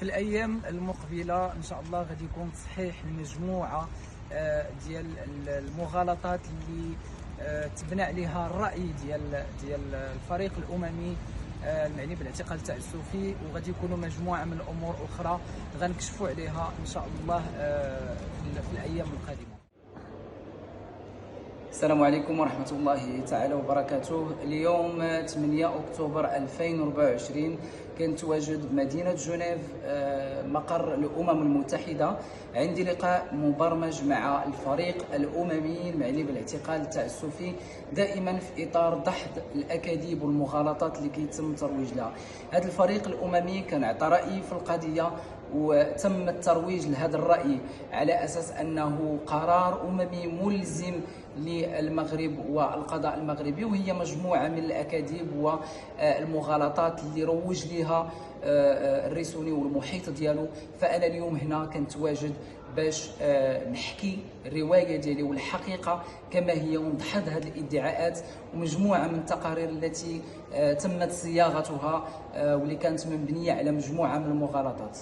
في الايام المقبله ان شاء الله غادي يكون تصحيح لمجموعه ديال المغالطات اللي تبنى عليها الراي ديال الفريق الاممي المعني بالاعتقال التعسفي، وغادي يكونوا مجموعه من الامور اخرى غنكشفوا عليها ان شاء الله في الايام القادمه. السلام عليكم ورحمة الله تعالى وبركاته. اليوم 8 أكتوبر 2024 كنتواجد مدينة جنيف مقر الأمم المتحدة. عندي لقاء مبرمج مع الفريق الأممي المعني بالاعتقال التعسفي، دائما في إطار دحض الأكاذيب والمغالطات اللي كيتم الترويج لها. هذا الفريق الأممي كان عطى رأي في القضية، وتم الترويج لهذا الرأي على أساس أنه قرار أممي ملزم للمغرب والقضاء المغربي، وهي مجموعة من الأكاذيب والمغالطات اللي روج لها الريسوني والمحيط ديالو. فأنا اليوم هنا كنتواجد باش نحكي الرواية ديالي والحقيقة كما هي، ونضحض هذه الادعاءات ومجموعة من التقارير التي تمت صياغتها واللي كانت مبنية على مجموعة من المغالطات.